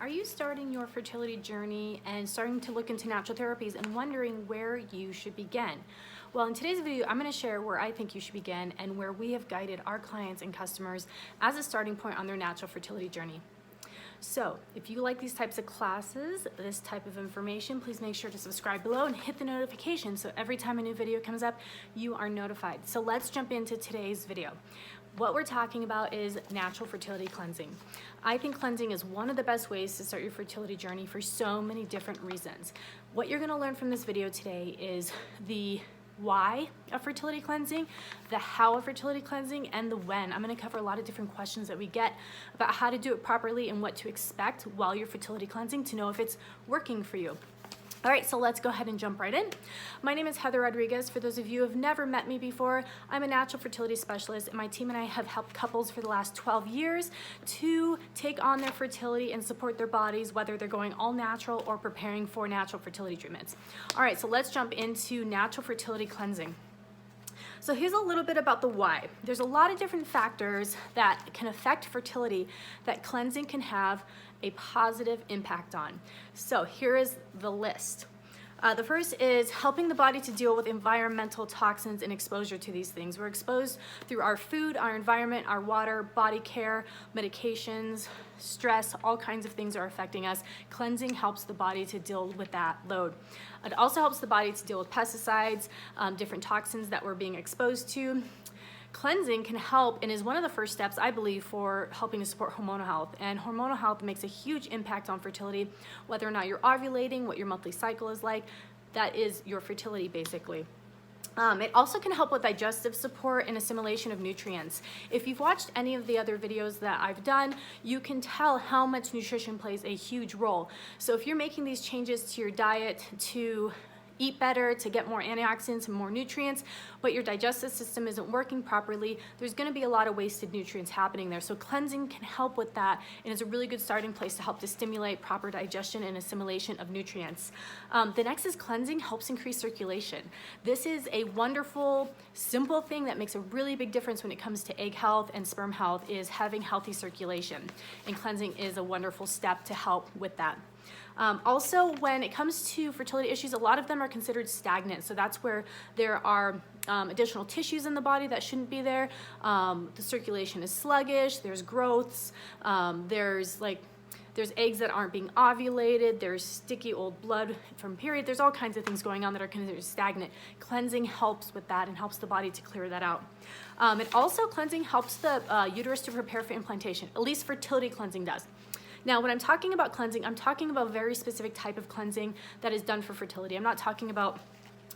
Are you starting your fertility journey and starting to look into natural therapies and wondering where you should begin? Well, in today's video, I'm going to share where I think you should begin and where we have guided our clients and customers as a starting point on their natural fertility journey. So if you like these types of classes, this type of information, please make sure to subscribe below and hit the notification so every time a new video comes up, you are notified. So let's jump into today's video. What we're talking about is natural fertility cleansing. I think cleansing is one of the best ways to start your fertility journey for so many different reasons. What you're going to learn from this video today is the why of fertility cleansing, the how of fertility cleansing, and the when. I'm going to cover a lot of different questions that we get about how to do it properly and what to expect while you're fertility cleansing to know if it's working for you. All right, so let's go ahead and jump right in. My name is Heather Rodriguez. For those of you who have never met me before, I'm a natural fertility specialist, and my team and I have helped couples for the last 12 years to take on their fertility and support their bodies, whether they're going all natural or preparing for natural fertility treatments. All right, so let's jump into natural fertility cleansing. So here's a little bit about the why. There's a lot of different factors that can affect fertility that cleansing can have a positive impact on. So here is the list. The first is helping the body to deal with environmental toxins and exposure to these things. We're exposed through our food, our environment, our water, body care, medications, stress, all kinds of things are affecting us. Cleansing helps the body to deal with that load. It also helps the body to deal with pesticides, different toxins that we're being exposed to. Cleansing can help and is one of the first steps, I believe, for helping to support hormonal health. And hormonal health makes a huge impact on fertility, whether or not you're ovulating, what your monthly cycle is like. That is your fertility, basically. It also can help with digestive support and assimilation of nutrients. If you've watched any of the other videos that I've done, you can tell how much nutrition plays a huge role. So if you're making these changes to your diet to eat better, to get more antioxidants and more nutrients, but your digestive system isn't working properly, there's going to be a lot of wasted nutrients happening there. So cleansing can help with that, and is a really good starting place to help to stimulate proper digestion and assimilation of nutrients. The next is cleansing helps increase circulation. This is a wonderful, simple thing that makes a really big difference when it comes to egg health and sperm health, is having healthy circulation, and cleansing is a wonderful step to help with that. Also, when it comes to fertility issues, a lot of them are considered stagnant. So that's where there are additional tissues in the body that shouldn't be there. The circulation is sluggish. There's growths. There's eggs that aren't being ovulated. There's sticky old blood from period. There's all kinds of things going on that are considered stagnant. Cleansing helps with that and helps the body to clear that out. And also, cleansing helps the uterus to prepare for implantation. At least fertility cleansing does. Now, when I'm talking about cleansing, I'm talking about a very specific type of cleansing that is done for fertility. I'm not talking about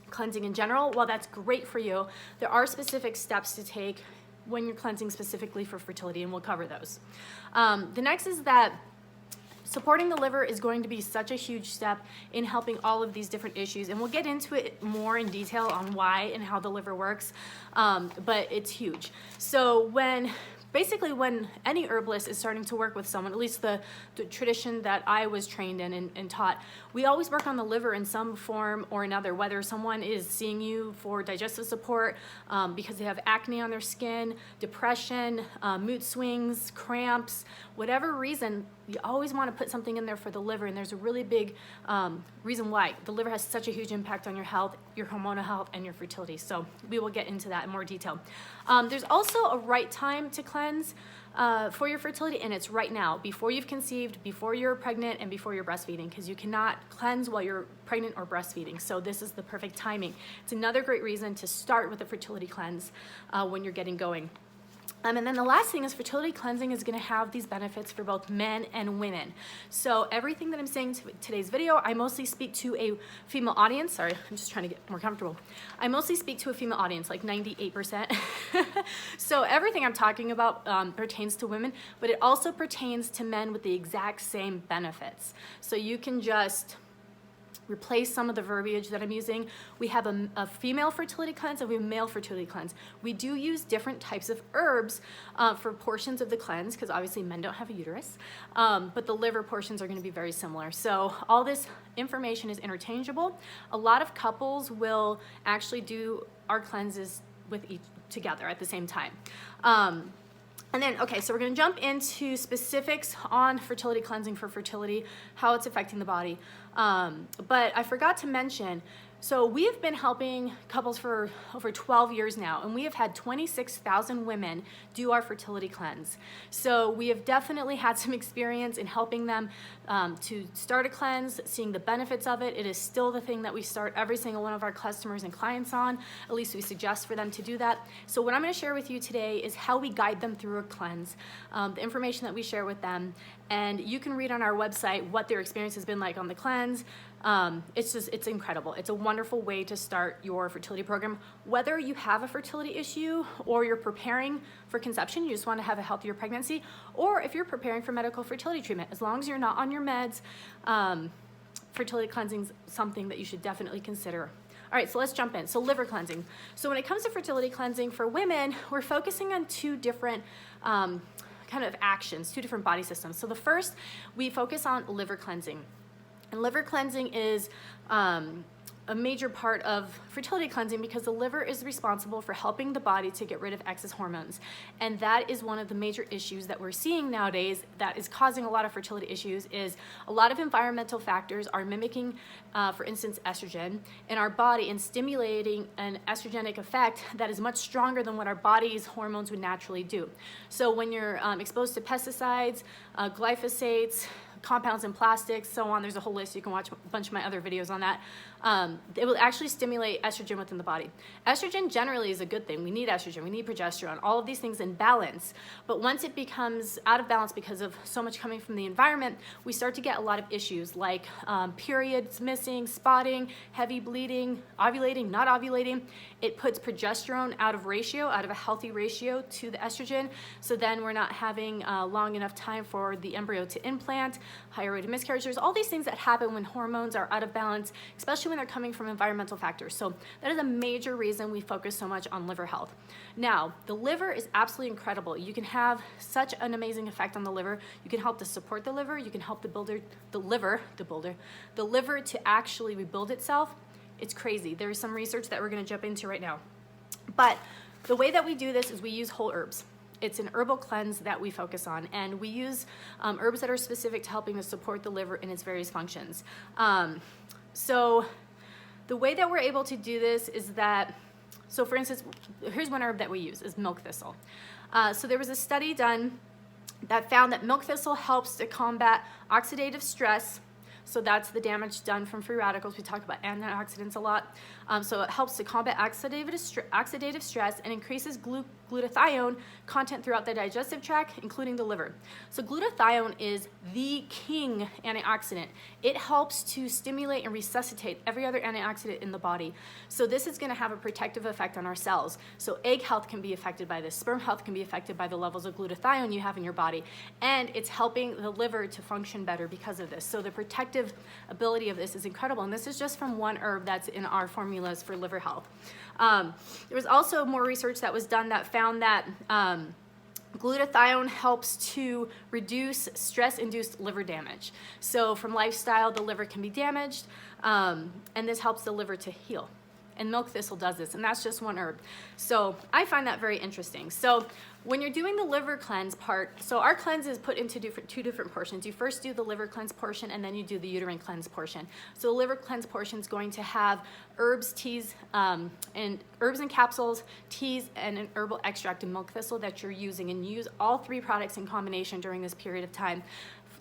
cleansing in general. While that's great for you, there are specific steps to take when you're cleansing specifically for fertility, and we'll cover those. The next is that supporting the liver is going to be such a huge step in helping all of these different issues, and we'll get into it more in detail on why and how the liver works, but it's huge. So when any herbalist is starting to work with someone, at least the tradition that I was trained in and taught, we always work on the liver in some form or another, whether someone is seeing you for digestive support because they have acne on their skin, depression, mood swings, cramps, whatever reason, you always want to put something in there for the liver, and there's a really big reason why. The liver has such a huge impact on your health, your hormonal health, and your fertility. So we will get into that in more detail. There's also a right time to cleanse for your fertility, and it's right now, before you've conceived, before you're pregnant, and before you're breastfeeding, because you cannot cleanse while you're pregnant or breastfeeding. So this is the perfect timing. It's another great reason to start with a fertility cleanse when you're getting going. And then the last thing is fertility cleansing is going to have these benefits for both men and women. So everything that I'm saying to today's video, I mostly speak to a female audience. Sorry, I'm just trying to get more comfortable. I mostly speak to a female audience, like 98%. So everything I'm talking about pertains to women, but it also pertains to men with the exact same benefits. So you can just replace some of the verbiage that I'm using. We have a female fertility cleanse and we have a male fertility cleanse. We do use different types of herbs for portions of the cleanse, because obviously men don't have a uterus, but the liver portions are going to be very similar. So all this information is interchangeable. A lot of couples will actually do our cleanses with each together at the same time. And then, okay, so we're gonna jump into specifics on fertility cleansing for fertility, how it's affecting the body. But I forgot to mention, so we have been helping couples for over 12 years now, and we have had 26,000 women do our fertility cleanse. So we have definitely had some experience in helping them to start a cleanse, seeing the benefits of it. It is still the thing that we start every single one of our customers and clients on. At least we suggest for them to do that. So what I'm going to share with you today is how we guide them through a cleanse, the information that we share with them, and you can read on our website what their experience has been like on the cleanse. It's incredible. It's a wonderful way to start your fertility program. Whether you have a fertility issue or you're preparing for conception, you just want to have a healthier pregnancy, or if you're preparing for medical fertility treatment, as long as you're not on your meds, fertility cleansing is something that you should definitely consider. All right, so let's jump in. So liver cleansing. So when it comes to fertility cleansing for women, we're focusing on two different kind of actions, two different body systems. So the first, we focus on liver cleansing. And liver cleansing is a major part of fertility cleansing because the liver is responsible for helping the body to get rid of excess hormones. And that is one of the major issues that we're seeing nowadays that is causing a lot of fertility issues. Is a lot of environmental factors are mimicking, for instance, estrogen in our body and stimulating an estrogenic effect that is much stronger than what our body's hormones would naturally do. So when you're exposed to pesticides, glyphosates, compounds in plastics, so on. There's a whole list. You can watch a bunch of my other videos on that. It will actually stimulate estrogen within the body. Estrogen generally is a good thing. We need estrogen. We need progesterone. All of these things in balance. But once it becomes out of balance because of so much coming from the environment, we start to get a lot of issues like periods missing, spotting, heavy bleeding, ovulating, not ovulating. It puts progesterone out of ratio, out of a healthy ratio to the estrogen. So then we're not having long enough time for the embryo to implant, higher rate of miscarriage. There's all these things that happen when hormones are out of balance, especially when they're coming from environmental factors. So that is a major reason we focus so much on liver health. Now, the liver is absolutely incredible. You can have such an amazing effect on the liver. You can help to support the liver. You can help the liver to actually rebuild itself. It's crazy. There's some research that we're going to jump into right now. But the way that we do this is we use whole herbs. It's an herbal cleanse that we focus on, and we use herbs that are specific to helping to support the liver in its various functions. So the way that we're able to do this is that, so for instance, here's one herb that we use is milk thistle. So there was a study done that found that milk thistle helps to combat oxidative stress. So that's the damage done from free radicals. We talk about antioxidants a lot. So it helps to combat oxidative stress and increases glutathione content throughout the digestive tract, including the liver. So glutathione is the king antioxidant. It helps to stimulate and resuscitate every other antioxidant in the body. So this is going to have a protective effect on our cells. So egg health can be affected by this. Sperm health can be affected by the levels of glutathione you have in your body. And it's helping the liver to function better because of this. So the protective ability of this is incredible. And this is just from one herb that's in our formulas for liver health. There was also more research that was done that found that glutathione helps to reduce stress-induced liver damage. So from lifestyle, the liver can be damaged, and this helps the liver to heal. And milk thistle does this, and that's just one herb. So I find that very interesting. So when you're doing the liver cleanse part, so our cleanse is put into two different portions. You first do the liver cleanse portion, and then you do the uterine cleanse portion. So the liver cleanse portion is going to have herbs, teas, and herbs and capsules, teas, and an herbal extract of milk thistle that you're using. And you use all three products in combination during this period of time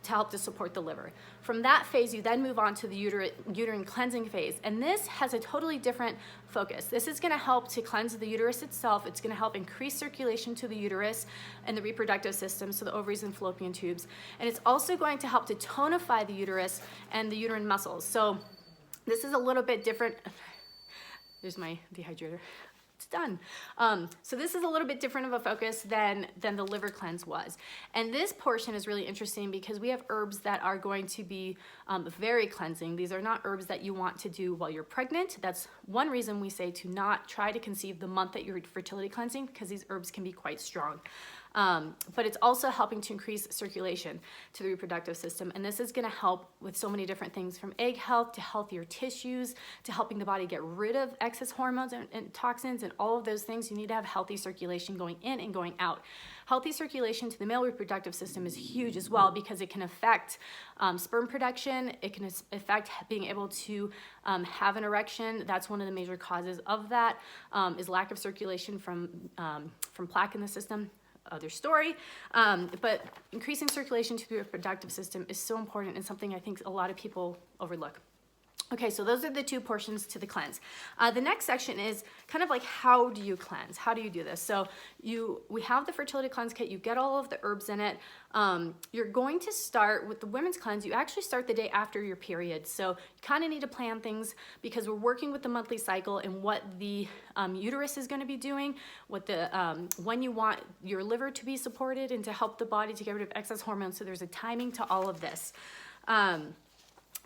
to help to support the liver. From that phase, you then move on to the uterine cleansing phase, and this has a totally different focus. This is going to help to cleanse the uterus itself. It's going to help increase circulation to the uterus and the reproductive system, so the ovaries and fallopian tubes, and it's also going to help to tonify the uterus and the uterine muscles. So this is a little bit different. There's my dehydrator. It's done. So this is a little bit different of a focus than the liver cleanse was. And this portion is really interesting because we have herbs that are going to be very cleansing. These are not herbs that you want to do while you're pregnant. That's one reason we say to not try to conceive the month that you're fertility cleansing, because these herbs can be quite strong. But it's also helping to increase circulation to the reproductive system. And this is gonna help with so many different things, from egg health to healthier tissues, to helping the body get rid of excess hormones and toxins and all of those things. You need to have healthy circulation going in and going out. Healthy circulation to the male reproductive system is huge as well, because it can affect sperm production. It can affect being able to have an erection. That's one of the major causes of that, is lack of circulation from plaque in the system. Other story, but increasing circulation to the reproductive system is so important and something I think a lot of people overlook. Okay, so those are the two portions to the cleanse. The next section is kind of like, how do you cleanse? How do you do this? So we have the Fertility Cleanse Kit. You get all of the herbs in it. You're going to start with the women's cleanse. You actually start the day after your period. So you kind of need to plan things, because we're working with the monthly cycle and what the uterus is going to be doing, what the when you want your liver to be supported and to help the body to get rid of excess hormones. So there's a timing to all of this.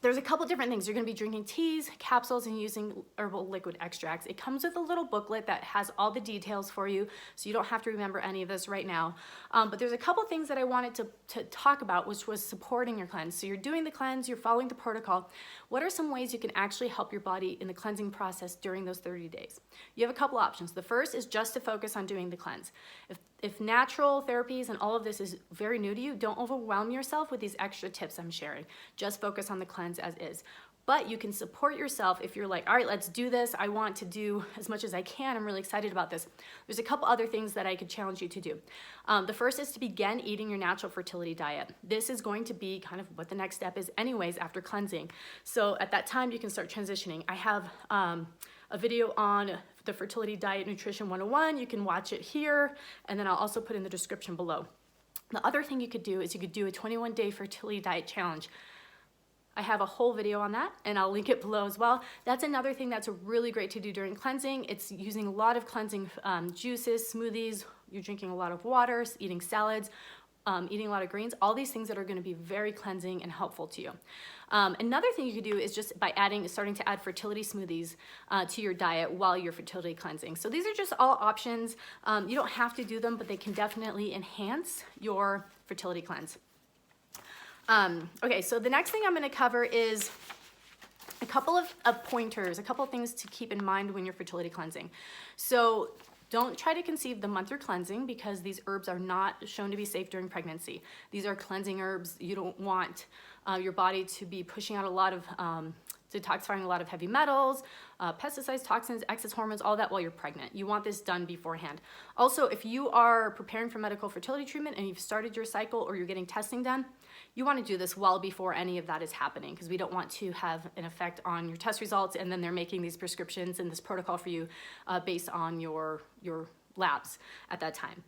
There's a couple different things. You're gonna be drinking teas, capsules, and using herbal liquid extracts. It comes with a little booklet that has all the details for you, so you don't have to remember any of this right now. But there's a couple things that I wanted to talk about, which was supporting your cleanse. So you're doing the cleanse, you're following the protocol. What are some ways you can actually help your body in the cleansing process during those 30 days? You have a couple options. The first is just to focus on doing the cleanse. If natural therapies and all of this is very new to you, don't overwhelm yourself with these extra tips I'm sharing. Just focus on the cleanse as is. But you can support yourself if you're like, all right, let's do this. I want to do as much as I can. I'm really excited about this. There's a couple other things that I could challenge you to do. The first is to begin eating your natural fertility diet. This is going to be kind of what the next step is anyways after cleansing. So at that time, you can start transitioning. I have a video on the Fertility Diet Nutrition 101. You can watch it here, and then I'll also put in the description below. The other thing you could do is you could do a 21-day fertility diet challenge. I have a whole video on that, and I'll link it below as well. That's another thing that's really great to do during cleansing. It's using a lot of cleansing juices, smoothies, you're drinking a lot of water, eating salads, eating a lot of greens, all these things that are gonna be very cleansing and helpful to you. Another thing you could do is just by starting to add fertility smoothies to your diet while you're fertility cleansing. So these are just all options. You don't have to do them, but they can definitely enhance your fertility cleanse. Okay, so the next thing I'm gonna cover is a couple of pointers, a couple of things to keep in mind when you're fertility cleansing. So don't try to conceive the month you're cleansing, because these herbs are not shown to be safe during pregnancy. These are cleansing herbs. You don't want your body to be pushing out a lot of, detoxifying a lot of heavy metals, pesticides, toxins, excess hormones, all that while you're pregnant. You want this done beforehand. Also, if you are preparing for medical fertility treatment and you've started your cycle or you're getting testing done, you want to do this well before any of that is happening, because we don't want to have an effect on your test results and then they're making these prescriptions and this protocol for you based on your labs at that time.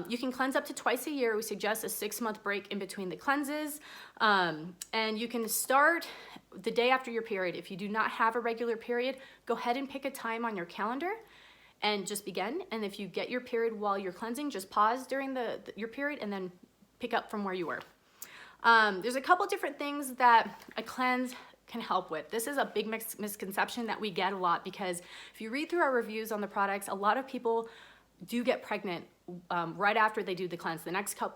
You can cleanse up to twice a year. We suggest a 6-month break in between the cleanses. And you can start the day after your period. If you do not have a regular period, go ahead and pick a time on your calendar and just begin. And if you get your period while you're cleansing, just pause during your period and then pick up from where you were. There's a couple different things that a cleanse can help with. This is a big misconception that we get a lot, because if you read through our reviews on the products, a lot of people do get pregnant right after they do the cleanse,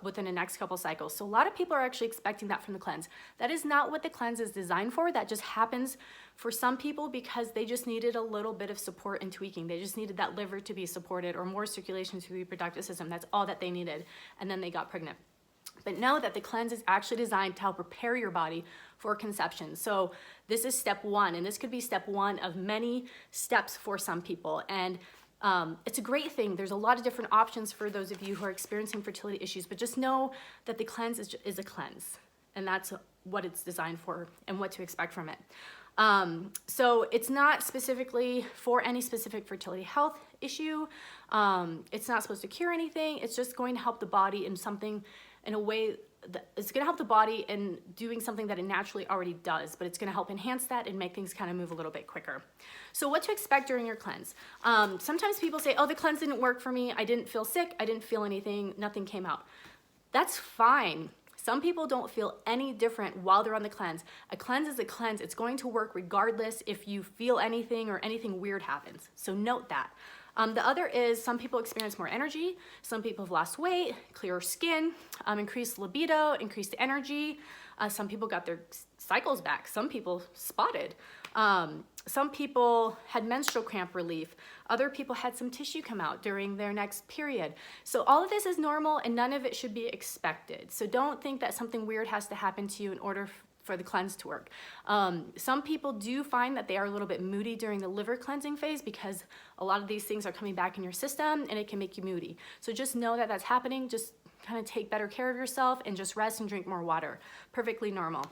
within the next couple cycles. So a lot of people are actually expecting that from the cleanse. That is not what the cleanse is designed for. That just happens for some people because they just needed a little bit of support and tweaking. They just needed that liver to be supported or more circulation to the reproductive system. That's all that they needed, and then they got pregnant. But know that the cleanse is actually designed to help prepare your body for conception. So this is step one, and this could be step one of many steps for some people. And it's a great thing. There's a lot of different options for those of you who are experiencing fertility issues, but just know that the cleanse is a cleanse, and that's what it's designed for and what to expect from it. So it's not specifically for any specific fertility health issue. It's not supposed to cure anything. It's just going to help the body in a way that it's going to help the body in doing something that it naturally already does, but it's going to help enhance that and make things kind of move a little bit quicker. So what to expect during your cleanse? Sometimes people say, oh, the cleanse didn't work for me. I didn't feel sick. I didn't feel anything. Nothing came out. That's fine. Some people don't feel any different while they're on the cleanse. A cleanse is a cleanse. It's going to work regardless if you feel anything or anything weird happens. So note that. The other is some people experience more energy, some people have lost weight, clearer skin, increased libido, increased energy. Some people got their cycles back, some people spotted. Some people had menstrual cramp relief. Other people had some tissue come out during their next period. So all of this is normal and none of it should be expected. So don't think that something weird has to happen to you in order for the cleanse to work. Some people do find that they are a little bit moody during the liver cleansing phase because a lot of these things are coming back in your system and it can make you moody. So just know that that's happening. Just kind of take better care of yourself and just rest and drink more water. Perfectly normal.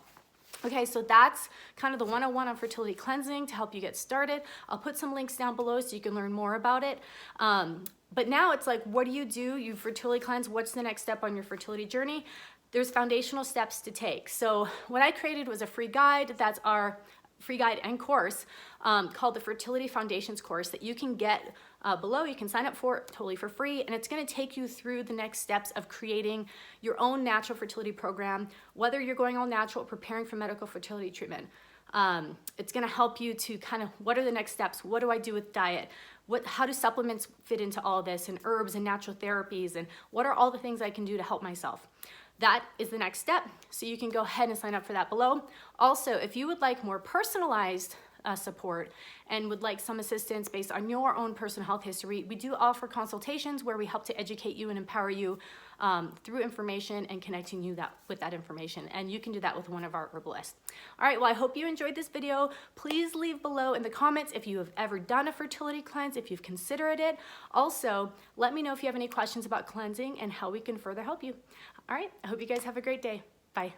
Okay, so that's kind of the 101 on fertility cleansing to help you get started. I'll put some links down below so you can learn more about it. But now it's like, what do? You fertility cleanse, what's the next step on your fertility journey? There's foundational steps to take. So what I created was a free guide. That's our free guide and course called the Fertility Foundations course that you can get below. You can sign up for it totally for free, and it's going to take you through the next steps of creating your own natural fertility program, whether you're going all natural or preparing for medical fertility treatment. It's going to help you to kind of, what are the next steps? What do I do with diet? How do supplements fit into all this, and herbs and natural therapies, and what are all the things I can do to help myself? That is the next step, so you can go ahead and sign up for that below. Also, if you would like more personalized support and would like some assistance based on your own personal health history, we do offer consultations where we help to educate you and empower you through information and connecting you with that information. And you can do that with one of our herbalists. All right, well, I hope you enjoyed this video. Please leave below in the comments if you have ever done a fertility cleanse, if you've considered it. Also, let me know if you have any questions about cleansing and how we can further help you. All right, I hope you guys have a great day. Bye.